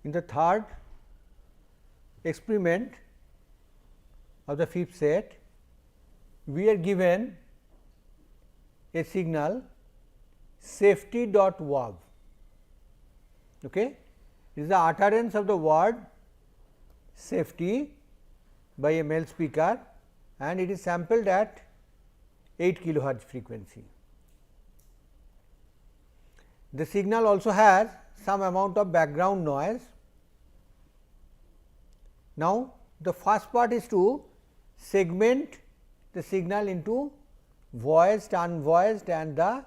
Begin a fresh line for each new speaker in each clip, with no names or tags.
In the third experiment of the fifth set, we are given a signal safety dot wav. Okay. It is the utterance of the word safety by a male speaker, and it is sampled at 8 kilohertz frequency. The signal also has some amount of background noise. Now, the first part is to segment the signal into voiced, unvoiced and the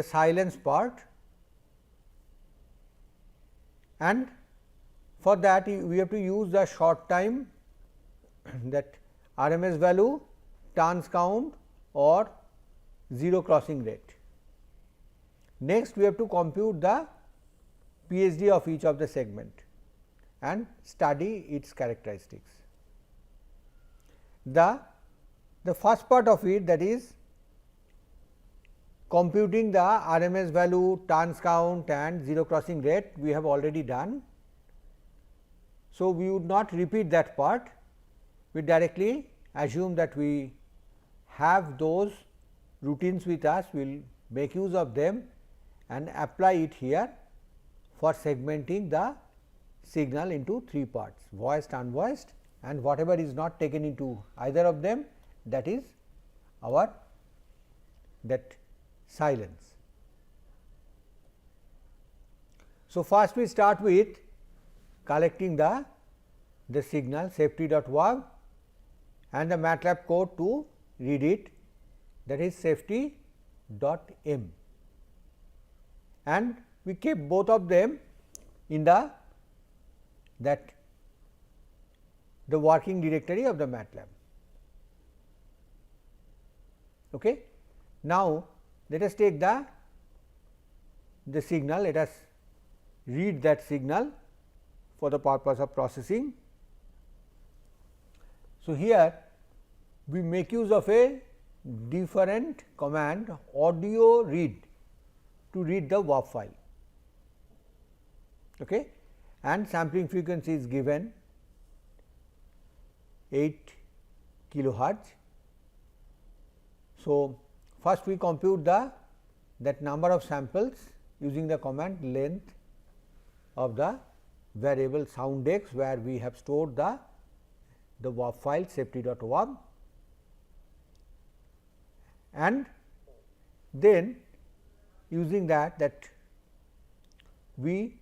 silence part, and for that we have to use the short time, that RMS value, turns count or zero crossing rate. Next, we have to compute the PSD of each of the segment and study its characteristics. The first part of it, that is computing the RMS value, turns count and zero crossing rate, we have already done. So, we would not repeat that part, we directly assume that we have those routines with us, we will make use of them and apply it here for segmenting the signal into three parts, voiced, unvoiced, and whatever is not taken into either of them, that is our silence. So, first we start with collecting the signal safety dot wav and the MATLAB code to read it, that is safety dot m, and we kept both of them in the working directory of the MATLAB. Okay. Now, let us take the signal, let us read that signal for the purpose of processing. So, here we make use of a different command, audio read, to read the WAV file, okay, and sampling frequency is given 8 kilohertz. So, first we compute that number of samples using the command length of the variable sound x, where we have stored the WAV file safety.wav, and then using that we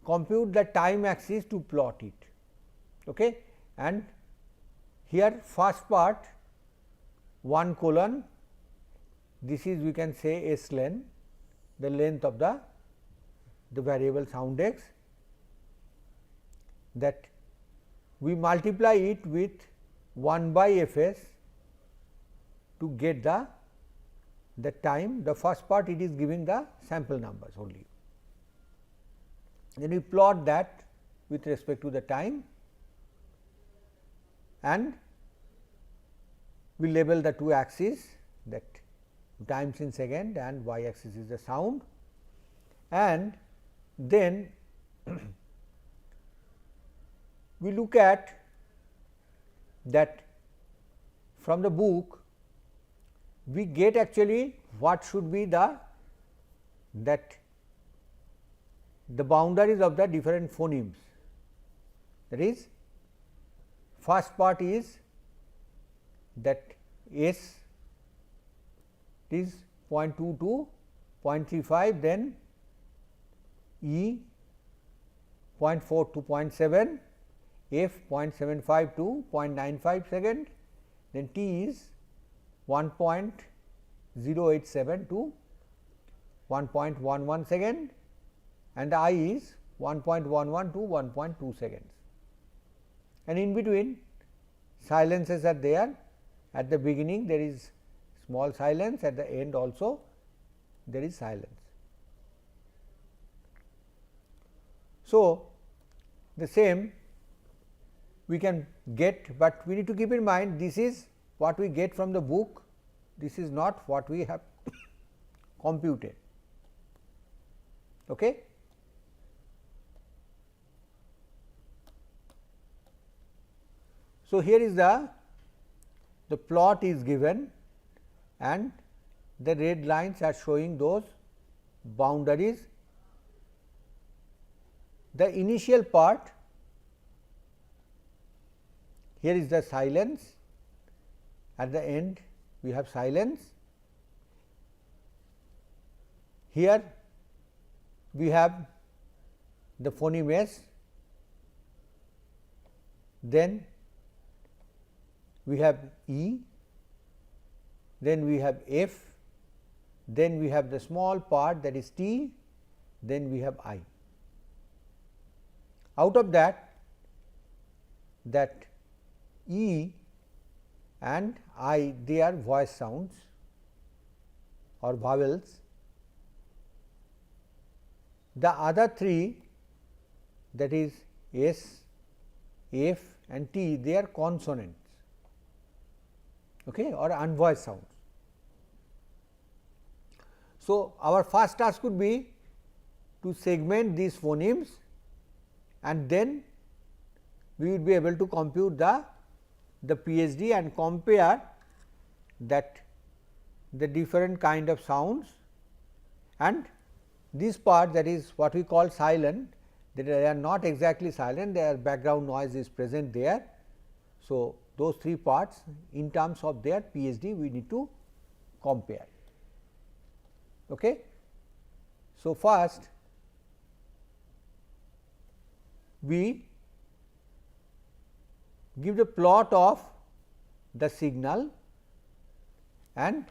compute the time axis to plot it. Okay. And here first part 1 colon, this is we can say S length, the length of the variable sound x, that we multiply it with 1 by Fs to get the time. The first part it is giving the sample numbers only. Then we plot that with respect to the time, and we label the two axes, that times in second and y axis is the sound, and then we look at that from the book we get actually what should be the boundaries of the different phonemes. That is, first part is that S is 0.2 to 0.35, then E 0.4 to 0.7, F 0.75 to 0.95 second, then T is 1.087 to 1.11 second, and I is 1.11 to 1.2 seconds, and in between silences are there. At the beginning there is small silence, at the end also there is silence. So, the same we can get, but we need to keep in mind this is what we get from the book, this is not what we have computed. Okay. So, here is the plot is given and the red lines are showing those boundaries. The initial part, here is the silence, at the end we have silence. Here we have the phoneme S, then we have E, then we have F, then we have the small part that is T, then we have I. Out of that E and I, they are voice sounds or vowels. The other three, that is S, F and T, they are consonants, okay, or unvoiced sounds. So, our first task would be to segment these phonemes and then we will be able to compute the PSD and compare that the different kind of sounds, and this part, that is what we call silent, that they are not exactly silent, their background noise is present there. So, those three parts in terms of their PSD we need to compare. Okay. So, first we give the plot of the signal and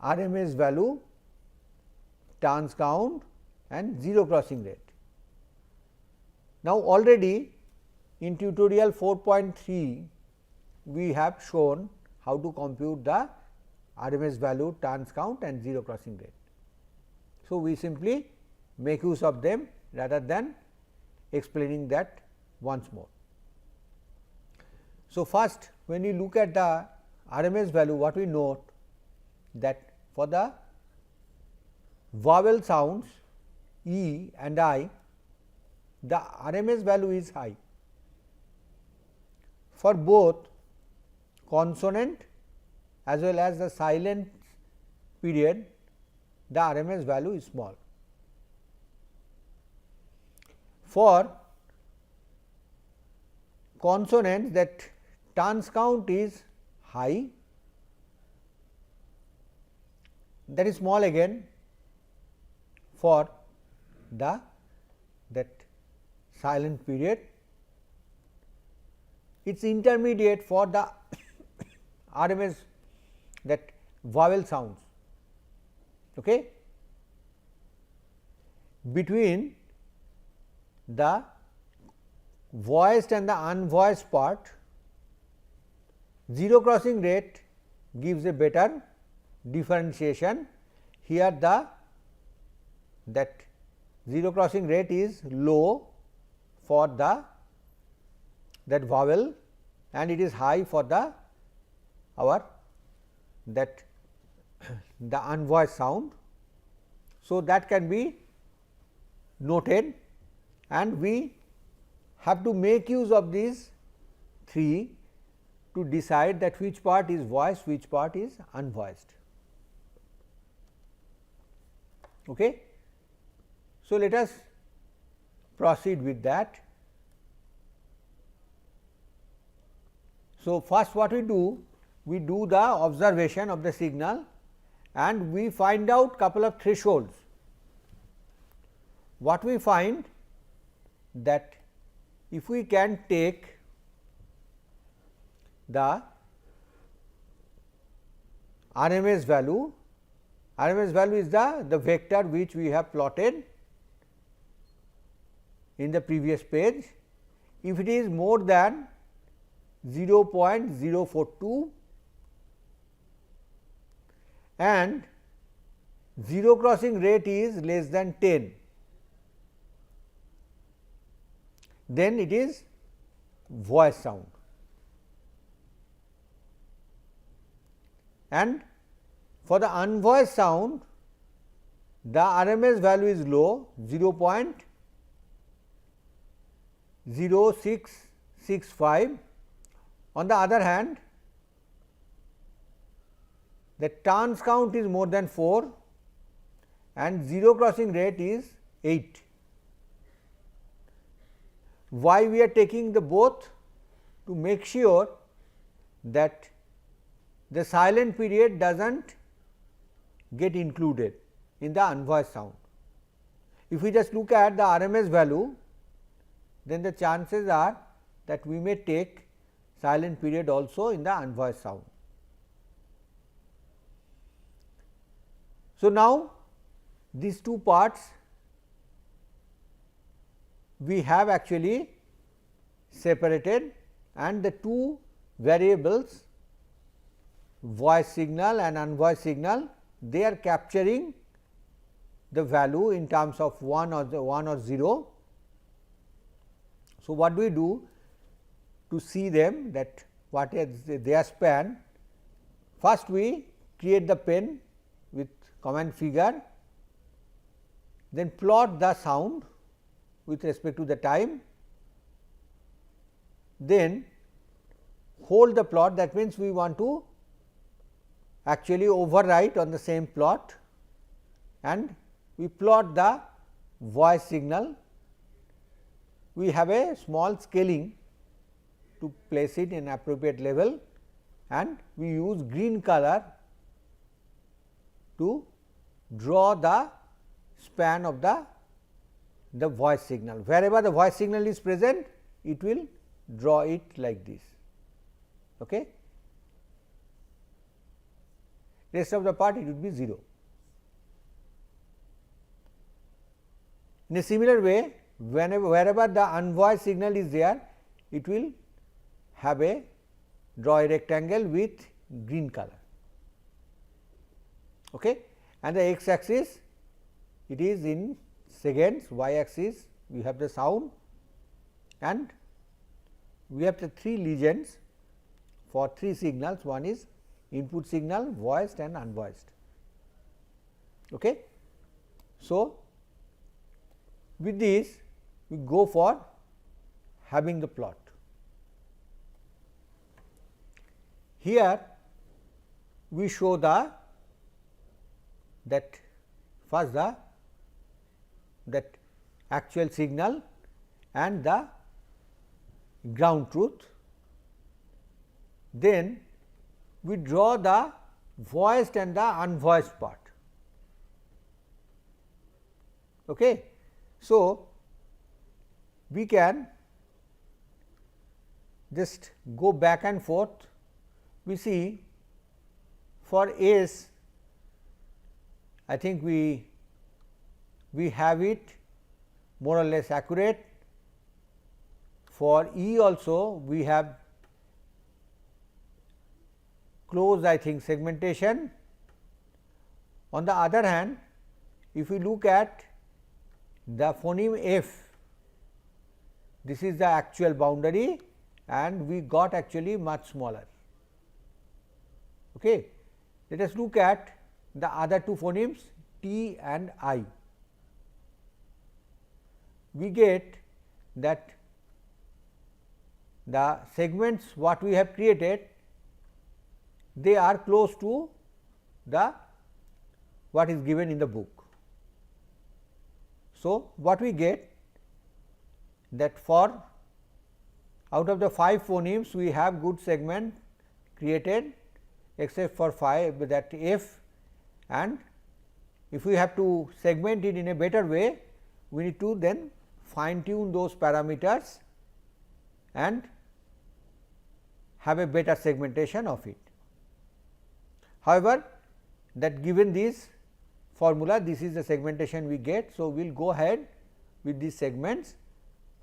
RMS value, turns count and zero crossing rate. Now, already in tutorial 4.3 we have shown how to compute the RMS value, turns count and zero crossing rate. So, we simply make use of them rather than explaining that once more. So, first when you look at the RMS value, what we note that for the vowel sounds E and I, the RMS value is high. For both consonant as well as the silent period, the RMS value is small. For consonants, that turns count is high, that is small again. For that silent period, it is intermediate for the RMS, that vowel sounds. Okay. Between the voiced and the unvoiced part, zero crossing rate gives a better differentiation. Here that zero crossing rate is low for that vowel and it is high for the unvoiced sound. So, that can be noted and we have to make use of these three to decide that which part is voiced, which part is unvoiced. Okay. So, let us proceed with that. So, first what we do the observation of the signal and we find out couple of thresholds. What we find that if we can take the RMS value is the vector which we have plotted in the previous page. If it is more than 0.042 and zero crossing rate is less than 10, then it is voice sound. And for the unvoiced sound, the RMS value is low, 0.06 0.65. On the other hand, the turns count is more than 4 and zero crossing rate is 8. Why we are taking the both? To make sure that the silent period does not get included in the unvoiced sound. If we just look at the RMS value, then the chances are that we may take silent period also in the unvoiced sound. So, now these two parts we have actually separated, and the two variables, voice signal and unvoiced signal, they are capturing the value in terms of 1 or 0. So, what do we do to see them, that what is their span? First we create the pen with command figure, then plot the sound with respect to the time, then hold the plot. That means, we want to actually overwrite on the same plot, and we plot the voice signal. We have a small scaling to place it in appropriate level, and we use green color to draw the span of the voice signal. Wherever the voice signal is present, it will draw it like this. Okay. Rest of the part it would be 0. In a similar way, wherever the unvoiced signal is there, it will have a draw a rectangle with green color. Okay. And the x axis, it is in seconds, y axis we have the sound, and we have the 3 legends for 3 signals. One is input signal, voiced and unvoiced. Okay. So, with this we go for having the plot. Here we show that first that actual signal and the ground truth, then we draw the voiced and the unvoiced part. Okay. So, we can just go back and forth. We see for S, I think we have it more or less accurate. For E also we have close, I think, segmentation. On the other hand, if we look at the phoneme F, this is the actual boundary and we got actually much smaller. Okay. Let us look at the other two phonemes T and I. We get that the segments what we have created, they are close to the what is given in the book. So, what we get that for out of the 5 phonemes we have good segment created except for 5, that F, and if we have to segment it in a better way, we need to then fine tune those parameters and have a better segmentation of it. However, that given this formula, this is the segmentation we get. So, we will go ahead with these segments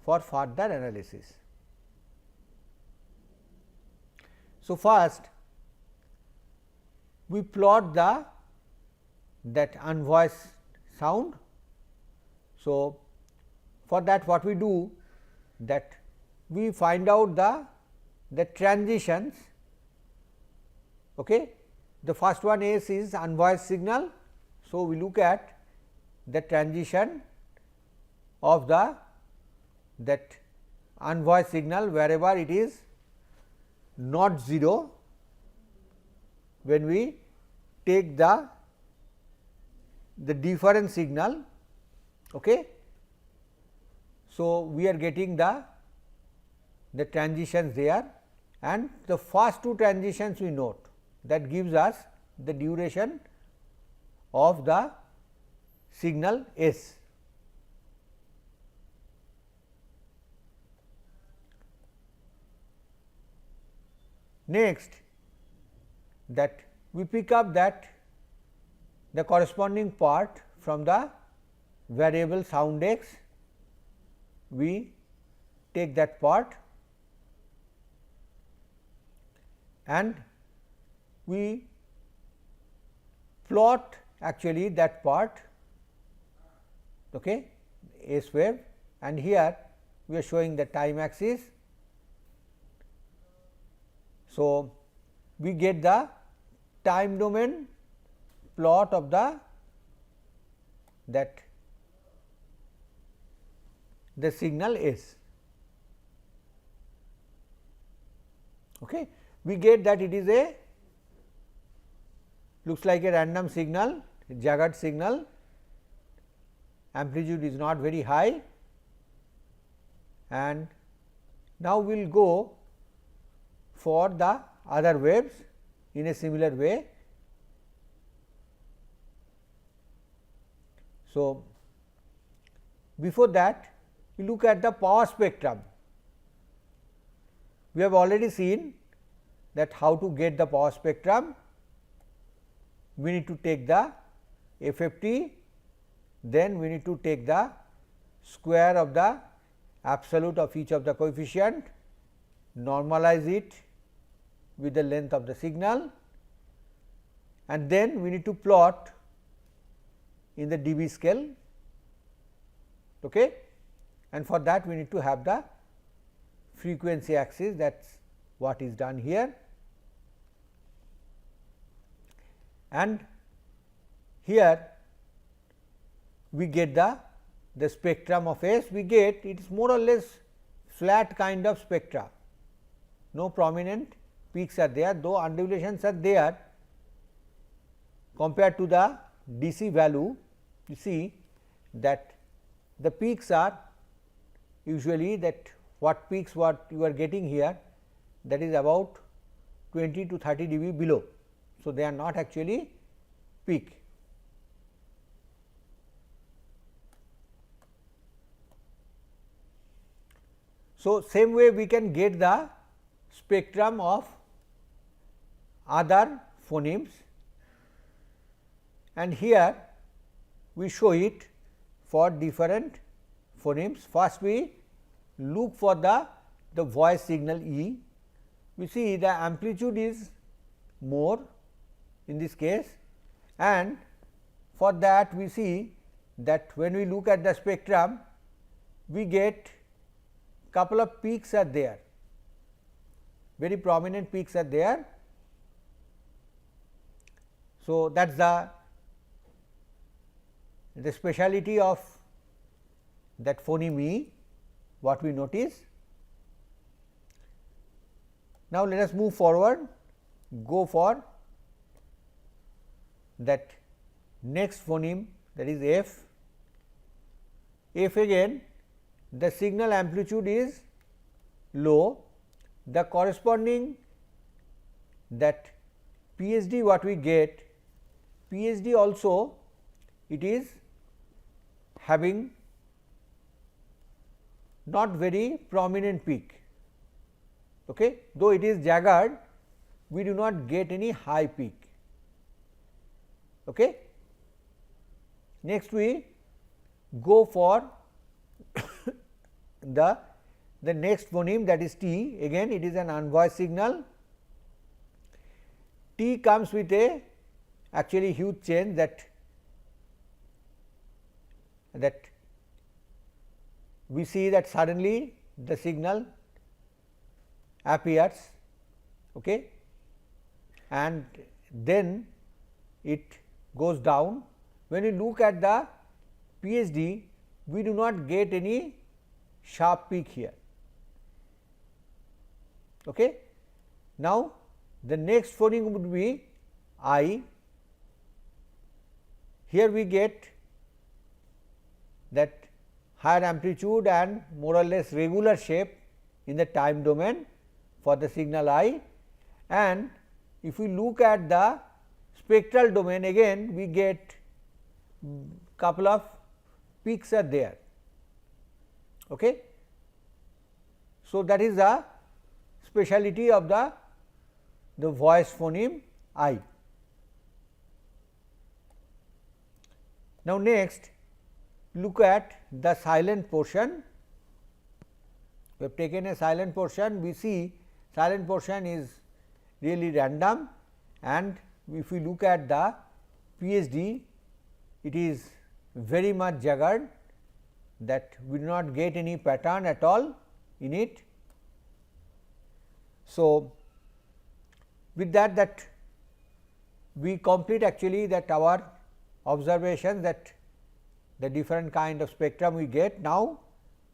for further analysis. So, first we plot that unvoiced sound. So, for that what we do, that we find out the transitions. Okay. The first one is unvoiced signal. So, we look at the transition of that unvoiced signal wherever it is not 0 when we take the different signal. Okay. So, we are getting the transitions there, and the first two transitions we note, that gives us the duration of the signal S. Next, that we pick up that the corresponding part from the variable sound x, we take that part and we plot actually that part, okay, S wave, and here we are showing the time axis. So, we get the time domain plot of the signal S. Okay. We get that it is a looks like a random signal, jagged signal, amplitude is not very high, and now we will go for the other waves in a similar way. So, before that we look at the power spectrum. We have already seen that how to get the power spectrum. We need to take the FFT, then we need to take the square of the absolute of each of the coefficient, normalize it with the length of the signal, and then we need to plot in the dB scale, okay. And for that we need to have the frequency axis, that is what is done here. And here we get the spectrum of S, we get it is more or less flat kind of spectra, no prominent peaks are there, though undulations are there compared to the DC value. You see that the peaks are usually that what peaks what you are getting here, that is about 20 to 30 dB below. So, they are not actually peak. So, same way we can get the spectrum of other phonemes, and here we show it for different phonemes. First we look for the voice signal E. We see the amplitude is more in this case, and for that we see that when we look at the spectrum, we get couple of peaks are there, very prominent peaks are there. So, that is the speciality of that phoneme E, what we notice. Now, let us move forward, go for that next phoneme, that is F. F again the signal amplitude is low, the corresponding that PSD what we get, PSD also it is having not very prominent peak, okay. Though it is jagged, we do not get any high peak, okay. Next we go for the next phoneme, that is T. Again it is an unvoiced signal. T comes with a actually huge change, that we see that suddenly the signal appears, okay, and then it goes down. When you look at the PSD, we do not get any sharp peak here, Okay. Now, the next phoneme would be I. Here we get that higher amplitude and more or less regular shape in the time domain for the signal I, and if we look at the spectral domain, again we get couple of peaks are there. Okay. So, that is the speciality of the voice phoneme I. Now, next look at the silent portion. We have taken a silent portion, we see silent portion is really random, and if we look at the PSD, it is very much jagged, that we do not get any pattern at all in it. So, with that we complete actually that our observation that the different kind of spectrum we get. Now,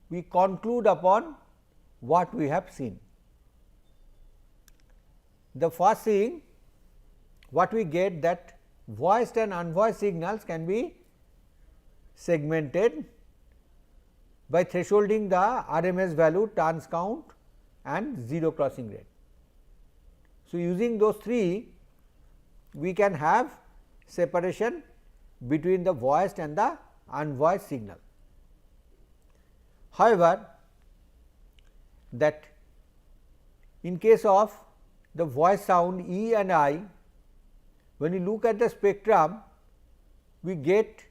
we conclude upon what we have seen. The first thing what we get, that voiced and unvoiced signals can be segmented by thresholding the RMS value, turns count and zero crossing rate. So, using those three we can have separation between the voiced and the unvoiced signal. However, that in case of the voice sound E and I, when you look at the spectrum, we get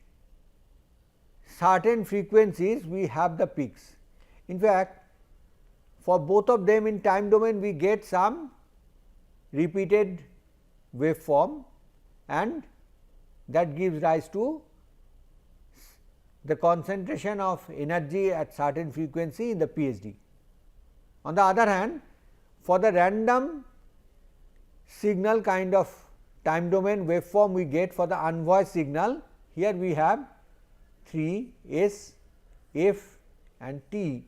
certain frequencies, we have the peaks. In fact, for both of them in time domain we get some repeated waveform, and that gives rise to the concentration of energy at certain frequency in the PSD. On the other hand, for the random signal kind of time domain waveform we get for the unvoiced signal, here we have 3 S, F and T.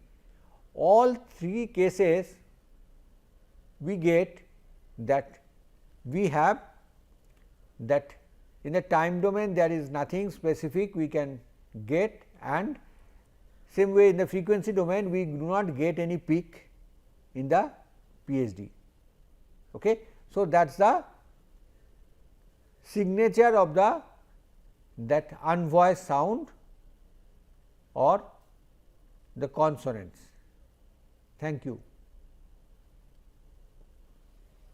All three cases we get that we have that in the time domain there is nothing specific we can get, and same way in the frequency domain we do not get any peak in the PSD. Okay. So, that is the signature of the that unvoiced sound or the consonants. Thank you.